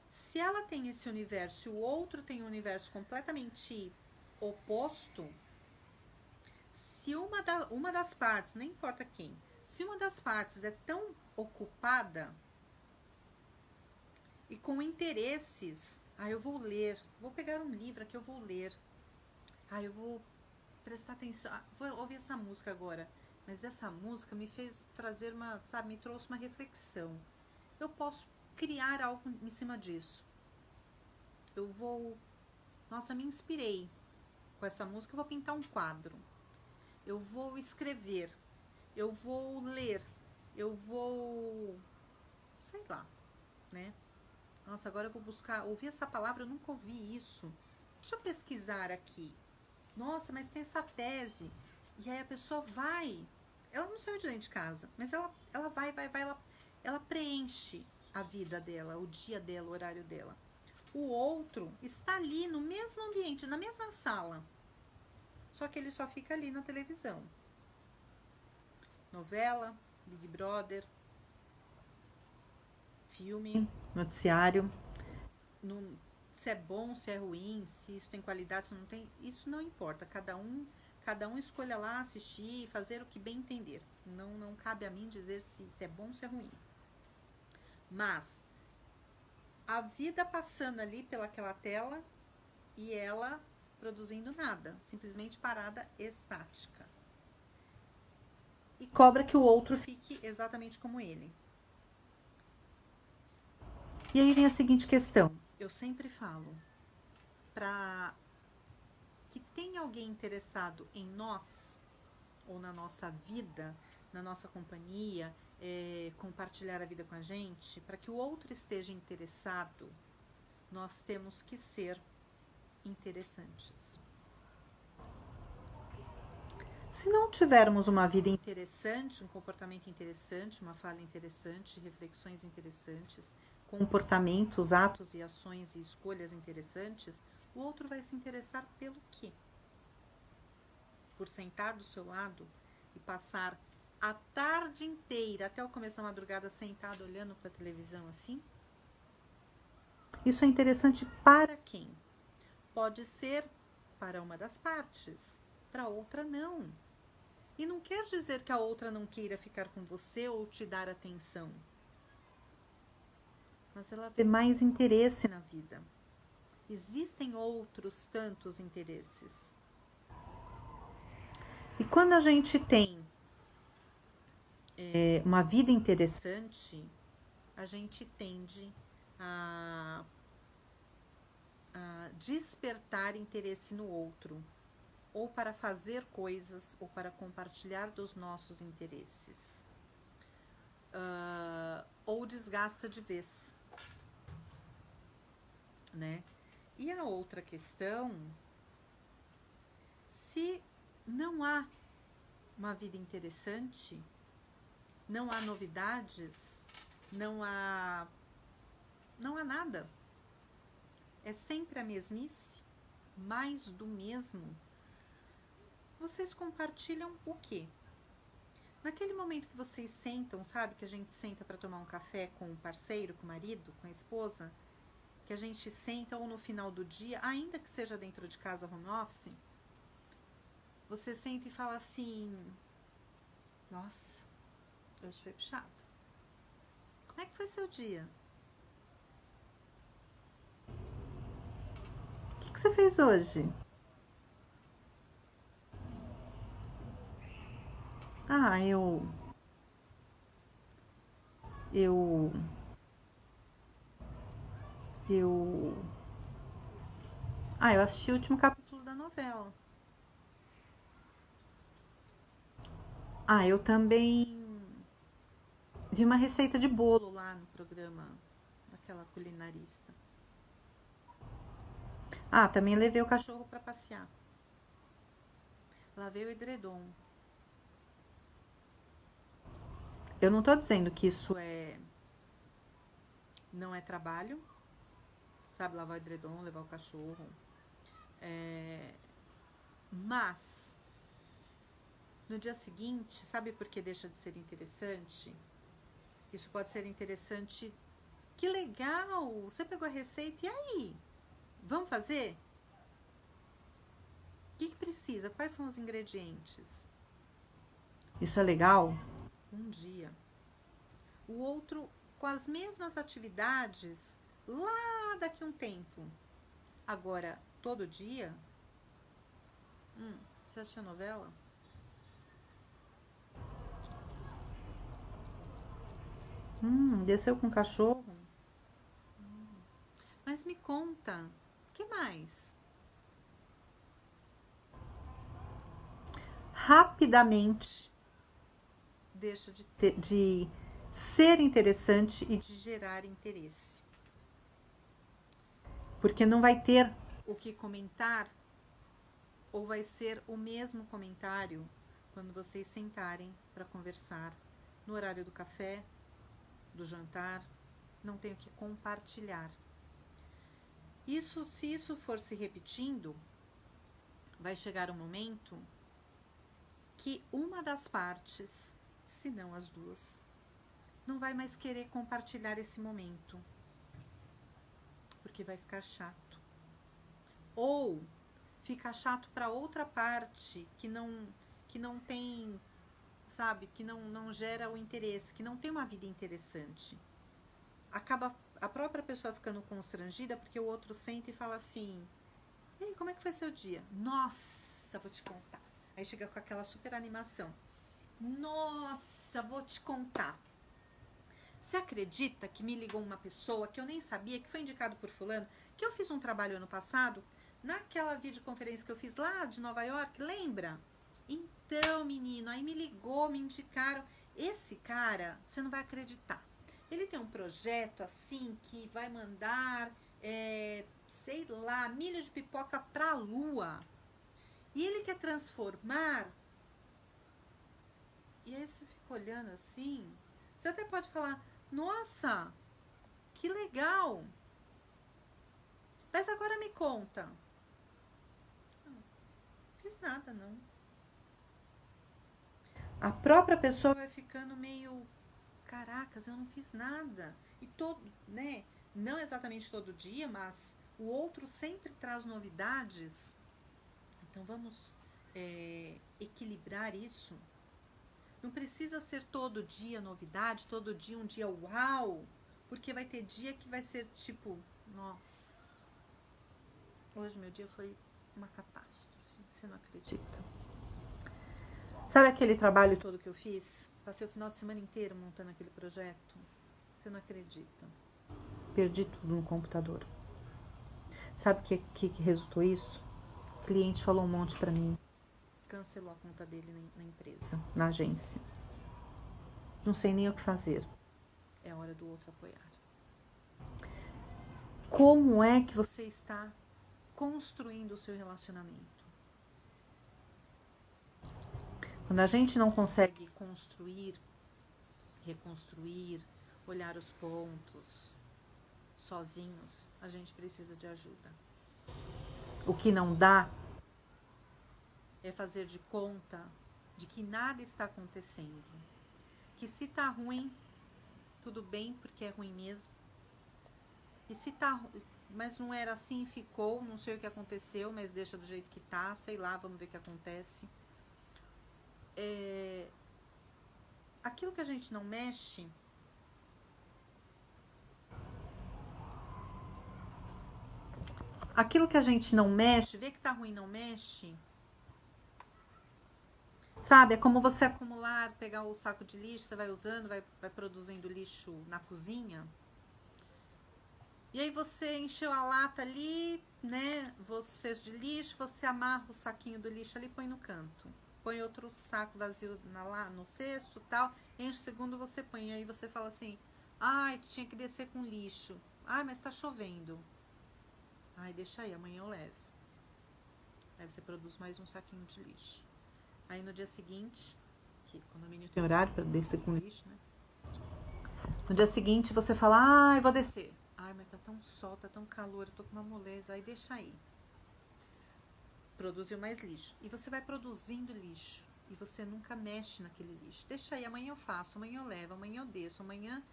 Se ela tem esse universo e o outro tem um universo completamente oposto, se uma das partes, não importa quem, se uma das partes é tão ocupada e com interesses, eu vou ler, vou pegar um livro aqui, eu vou ler, eu vou prestar atenção, vou ouvir essa música agora, mas dessa música me fez trazer me trouxe uma reflexão. Eu posso criar algo em cima disso. Me inspirei com essa música, eu vou pintar um quadro. Eu vou escrever, eu vou ler, eu vou, sei lá, né? Nossa, agora eu vou buscar, ouvir essa palavra, eu nunca ouvi isso. Deixa eu pesquisar aqui. Nossa, mas tem essa tese. E aí a pessoa vai, ela não saiu de dentro de casa, mas ela vai, ela preenche a vida dela, o dia dela, o horário dela. O outro está ali no mesmo ambiente, na mesma sala, só que ele só fica ali na televisão. Novela, Big Brother, filme, noticiário. Se é bom, se é ruim, se isso tem qualidade, se não tem, isso não importa. Cada um escolha lá assistir e fazer o que bem entender. Não cabe a mim dizer se é bom ou se é ruim. Mas a vida passando ali pelaquela tela e ela produzindo nada, simplesmente parada, estática. E cobra que o outro fique exatamente como ele. E aí vem a seguinte questão. Eu sempre falo, para que tenha alguém interessado em nós, ou na nossa vida, na nossa companhia, compartilhar a vida com a gente, para que o outro esteja interessado, nós temos que ser interessantes. Se não tivermos uma vida interessante, um comportamento interessante, uma fala interessante, reflexões interessantes, comportamentos, atos e ações e escolhas interessantes, o outro vai se interessar pelo quê? Por sentar do seu lado e passar a tarde inteira, até o começo da madrugada, sentado olhando para a televisão assim? Isso é interessante para quem? Pode ser para uma das partes, para outra não. E não quer dizer que a outra não queira ficar com você ou te dar atenção. Mas ela vê mais interesse na vida. Existem outros tantos interesses. E quando a gente tem uma vida interessante, a gente tende a despertar interesse no outro, ou para fazer coisas, ou para compartilhar dos nossos interesses. Ou desgasta de vez, né? E a outra questão, se não há uma vida interessante, não há novidades, não há nada, é sempre a mesmice, mais do mesmo, vocês compartilham o quê? Naquele momento que vocês sentam, sabe, que a gente senta para tomar um café com o parceiro, com o marido, com a esposa, que a gente senta ou no final do dia, ainda que seja dentro de casa, home office, você senta e fala assim, nossa, hoje foi puxado. Como é que foi seu dia? O que você fez hoje? Eu assisti o último capítulo da novela. Eu também vi uma receita de bolo lá no programa daquela culinarista. Também levei o cachorro para passear. Lavei o edredom. Eu não tô dizendo que isso não é trabalho, sabe, lavar o edredom, levar o cachorro. Mas, no dia seguinte, sabe por que deixa de ser interessante? Isso pode ser interessante. Que legal! Você pegou a receita, e aí? Vamos fazer? O que precisa? Quais são os ingredientes? Isso é legal? Um dia. O outro com as mesmas atividades lá daqui a um tempo. Agora, todo dia? Você assistiu a novela? Desceu com o cachorro? Mas me conta, o que mais? Rapidamente deixa de ser interessante e de gerar interesse. Porque não vai ter o que comentar, ou vai ser o mesmo comentário quando vocês sentarem para conversar no horário do café, do jantar. Não tem o que compartilhar. Se isso for se repetindo, vai chegar um momento que uma das partes, se não as duas, não vai mais querer compartilhar esse momento, porque vai ficar chato. Ou fica chato para outra parte que não tem, sabe, que não gera o interesse, que não tem uma vida interessante. Acaba a própria pessoa ficando constrangida porque o outro senta e fala assim: e aí, como é que foi seu dia? Nossa, vou te contar. Aí chega com aquela super animação. Nossa, vou te contar. Você acredita que me ligou uma pessoa que eu nem sabia, que foi indicado por fulano, que eu fiz um trabalho ano passado, naquela videoconferência que eu fiz lá de Nova York, lembra? Então, menino, aí me ligou, me indicaram. Esse cara, você não vai acreditar. Ele tem um projeto assim que vai mandar, sei lá, milho de pipoca pra lua. E ele quer transformar. E aí você fica olhando assim. Você até pode falar: nossa, que legal. Mas agora me conta. Não fiz nada, não. A própria pessoa vai ficando meio: caracas, eu não fiz nada. E todo, né? Não exatamente todo dia, mas o outro sempre traz novidades. Então vamos equilibrar isso. Não precisa ser todo dia novidade, todo dia um dia uau, porque vai ter dia que vai ser tipo: nossa, hoje meu dia foi uma catástrofe, você não acredita. Sabe aquele trabalho todo que eu fiz? Passei o final de semana inteiro montando aquele projeto. Você não acredita. Perdi tudo no computador. Sabe o que resultou isso? O cliente falou um monte pra mim. Cancelou a conta dele na empresa, na agência. Não sei nem o que fazer. É hora do outro apoiar. Como é que você está construindo o seu relacionamento? Quando a gente não consegue construir, reconstruir, olhar os pontos sozinhos, a gente precisa de ajuda. O que não dá é fazer de conta de que nada está acontecendo. Que se tá ruim, tudo bem, porque é ruim mesmo. E se tá, mas não era assim, ficou, não sei o que aconteceu, mas deixa do jeito que tá, sei lá, vamos ver o que acontece. Aquilo que a gente não mexe, vê que tá ruim, não mexe. Sabe, é como você acumular, pegar o saco de lixo, você vai usando, vai produzindo lixo na cozinha. E aí você encheu a lata ali, né, você de lixo, você amarra o saquinho do lixo ali e põe no canto. Põe outro saco vazio lá no cesto, tal, enche o segundo, você põe. E aí você fala assim: ai, tinha que descer com lixo. Ai, mas tá chovendo. Ai, deixa aí, amanhã eu levo. Aí você produz mais um saquinho de lixo. Aí no dia seguinte, que o condomínio tem horário para descer com lixo, né? No dia seguinte você fala: ai, vou descer. Ai, mas tá tão sol, tá tão calor, eu tô com uma moleza. Aí deixa aí. produziu mais lixo. E você vai produzindo lixo. E você nunca mexe naquele lixo. Deixa aí, amanhã eu faço, amanhã eu levo, amanhã eu desço, amanhã...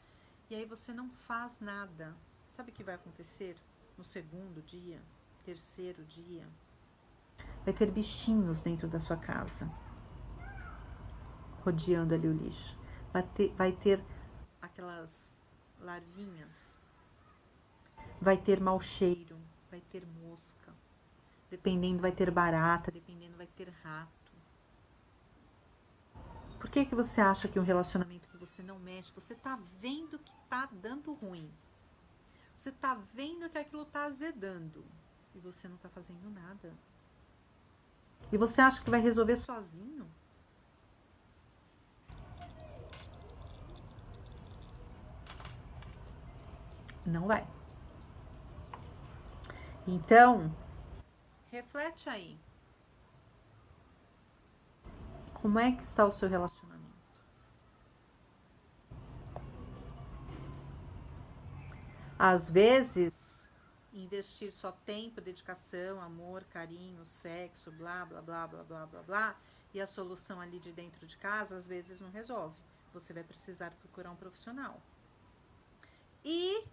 E aí você não faz nada. Sabe o que vai acontecer no segundo dia, terceiro dia? Vai ter bichinhos dentro da sua casa, rodeando ali o lixo. Vai ter aquelas larvinhas. Vai ter mau cheiro, vai ter mosca. Dependendo, vai ter barata, dependendo, vai ter rato. Por que você acha que um relacionamento que você não mexe, você tá vendo que tá dando ruim? Você tá vendo que aquilo tá azedando e você não tá fazendo nada? E você acha que vai resolver sozinho? Não vai. Então, reflete aí. Como é que está o seu relacionamento? Às vezes, investir só tempo, dedicação, amor, carinho, sexo, blá, blá, blá, blá, blá, blá, blá, e a solução ali de dentro de casa, às vezes não resolve. Você vai precisar procurar um profissional. E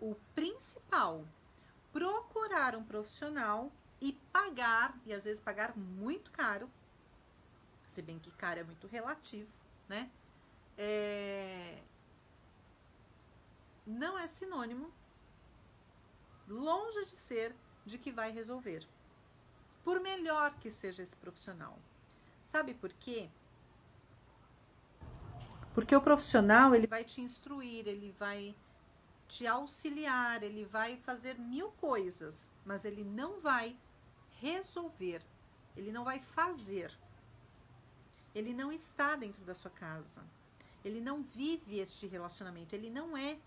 o principal, procurar um profissional e pagar, e às vezes pagar muito caro, se bem que caro é muito relativo, né? Não é sinônimo, longe de ser, de que vai resolver. Por melhor que seja esse profissional. Sabe por quê? Porque o profissional, ele vai te instruir, ele vai te auxiliar, ele vai fazer 1000 coisas, mas ele não vai resolver, ele não vai fazer. Ele não está dentro da sua casa. Ele não vive este relacionamento, ele não é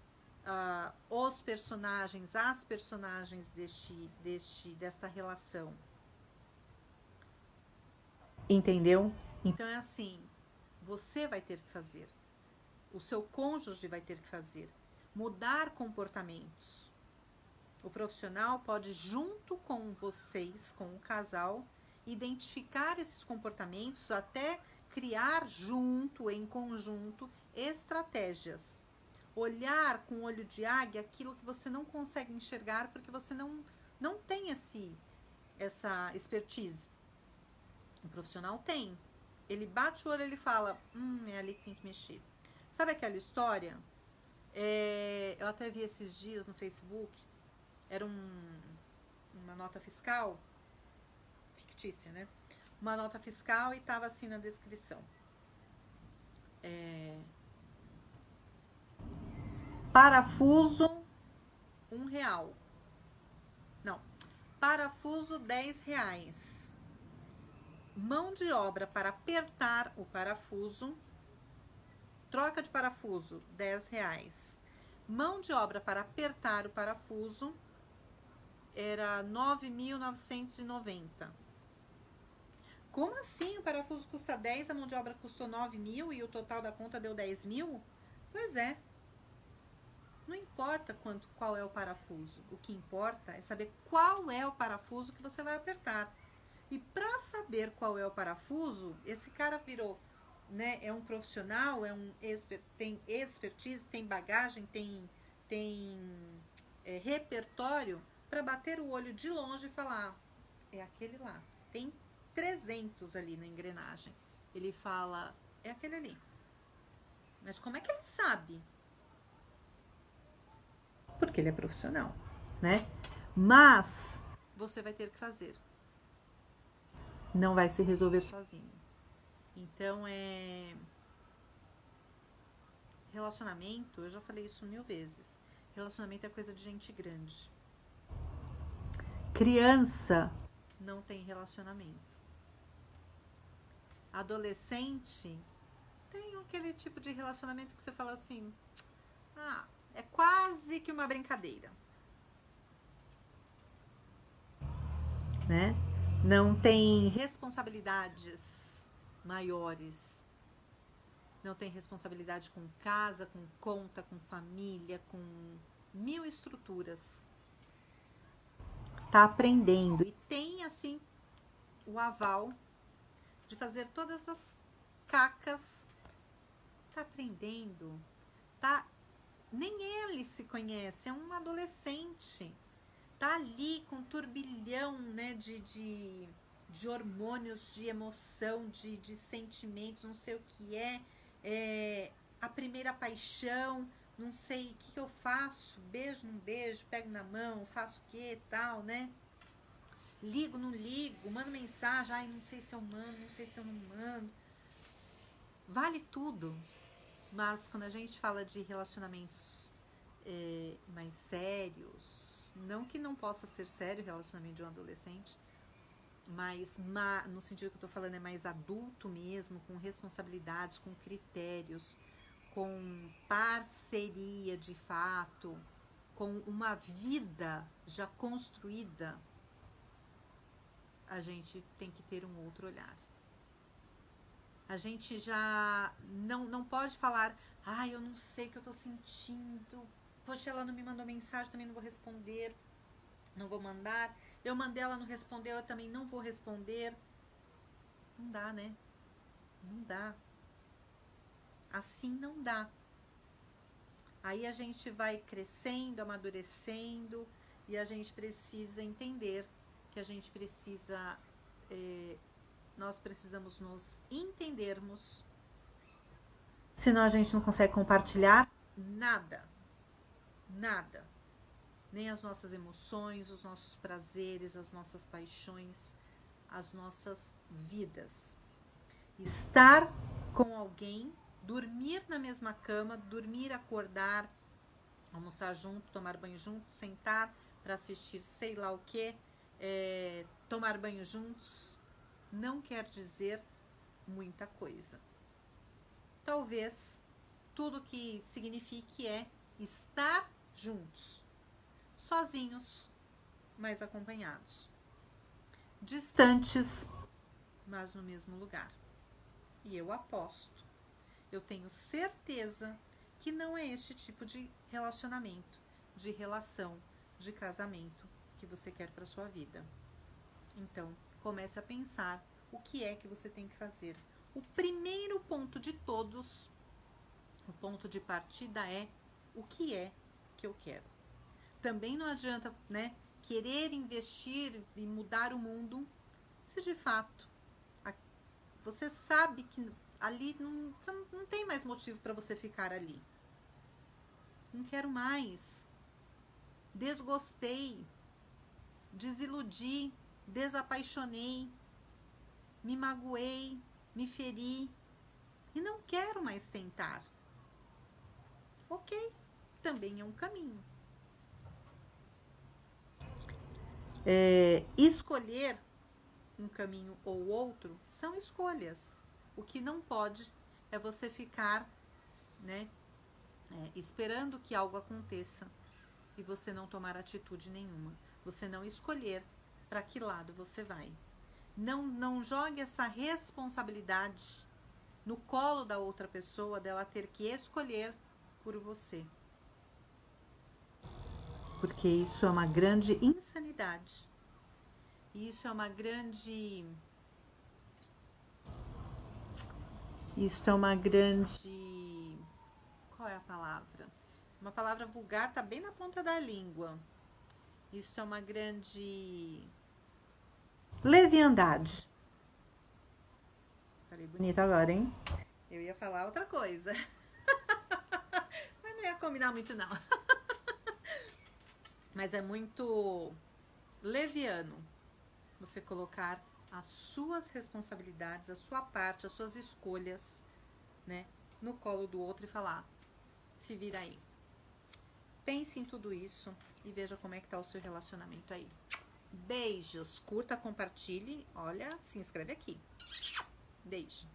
os personagens, as personagens desta relação. Entendeu? Então é assim, você vai ter que fazer, o seu cônjuge vai ter que fazer, mudar comportamentos. O profissional pode, junto com vocês, com o casal, identificar esses comportamentos, até criar junto, em conjunto, estratégias. Olhar com olho de águia aquilo que você não consegue enxergar porque você não tem essa expertise. O profissional tem. Ele bate o olho e ele fala, é ali que tem que mexer. Sabe aquela história? Eu até vi esses dias no Facebook, era uma nota fiscal, fictícia, né? Uma nota fiscal e tava assim na descrição. Parafuso R$1. Não, parafuso R$10. Mão de obra para apertar o parafuso, troca de parafuso R$10. Mão de obra para apertar o parafuso era 9.990. Como assim? O parafuso custa 10, a mão de obra custou 9.000 e o total da conta deu 10.000? Pois é. Não importa qual é o parafuso. O que importa é saber qual é o parafuso que você vai apertar. E para saber qual é o parafuso, esse cara virou, né? É um profissional, tem expertise, tem bagagem, tem repertório para bater o olho de longe e falar, é aquele lá. Tem 300 ali na engrenagem. Ele fala, é aquele ali. Mas como é que ele sabe? Porque ele é profissional, né? Mas você vai ter que fazer. Não vai se resolver sozinho. Então, relacionamento, eu já falei isso 1000 vezes. Relacionamento é coisa de gente grande. Criança não tem relacionamento. Adolescente tem aquele tipo de relacionamento que você fala assim, é quase que uma brincadeira, né? Não tem responsabilidades maiores, não tem responsabilidade com casa, com conta, com família, com 1000 estruturas. Tá aprendendo e tem assim o aval de fazer todas as cacas. Tá aprendendo, tá? Nem ele se conhece, é um adolescente. Tá ali com um turbilhão, né, de hormônios, de emoção, de sentimentos, não sei o que a primeira paixão, não sei o que eu faço, beijo, não beijo, pego na mão, faço o que, tal, né? Ligo, não ligo, mando mensagem, ai, não sei se eu mando, não sei se eu não mando. Vale tudo, mas quando a gente fala de relacionamentos mais sérios, não que não possa ser sério o relacionamento de um adolescente, mas no sentido que eu tô falando é mais adulto mesmo, com responsabilidades, com critérios, com parceria de fato, com uma vida já construída, a gente tem que ter um outro olhar. A gente já não pode falar, ai, eu não sei o que eu tô sentindo, poxa, ela não me mandou mensagem, também não vou responder, não vou mandar, eu mandei, ela não respondeu, eu também não vou responder. Não dá, né? Não dá. Assim não dá. Aí a gente vai crescendo, amadurecendo, e a gente precisa entender que a gente precisa, nós precisamos nos entendermos, senão a gente não consegue compartilhar nada, nada, nem as nossas emoções, os nossos prazeres, as nossas paixões, as nossas vidas. Estar com alguém, dormir na mesma cama, dormir, acordar, almoçar junto, tomar banho junto, sentar para assistir sei lá o que, tomar banho juntos, não quer dizer muita coisa. Talvez tudo que signifique é estar juntos, sozinhos, mas acompanhados, distantes, mas no mesmo lugar. E eu aposto, eu tenho certeza que não é este tipo de relacionamento, de relação, de casamento que você quer para sua vida. Então, comece a pensar o que é que você tem que fazer. O primeiro ponto de todos, o ponto de partida é o que é que eu quero. Também não adianta, né, querer investir e mudar o mundo se de fato você sabe que ali não tem mais motivo para você ficar ali. Não quero mais. Desgostei, desiludi, desapaixonei, me magoei, me feri e não quero mais tentar. Ok, também é um caminho. Escolher um caminho ou outro são escolhas. O que não pode é você ficar, né, esperando que algo aconteça e você não tomar atitude nenhuma. Você não escolher para que lado você vai. Não jogue essa responsabilidade no colo da outra pessoa, dela ter que escolher por você. Porque isso é uma grande insanidade. Isso é uma grande... Qual é a palavra? Uma palavra vulgar tá bem na ponta da língua. Isso é uma grande leviandade. Falei bonito agora, hein? Eu ia falar outra coisa. Mas não ia combinar muito, não. Mas é muito leviano você colocar as suas responsabilidades, a sua parte, as suas escolhas, né, no colo do outro e falar, se vira aí. Pense em tudo isso e veja como é que tá o seu relacionamento aí. Beijos, curta, compartilhe, olha, se inscreve aqui. Beijo.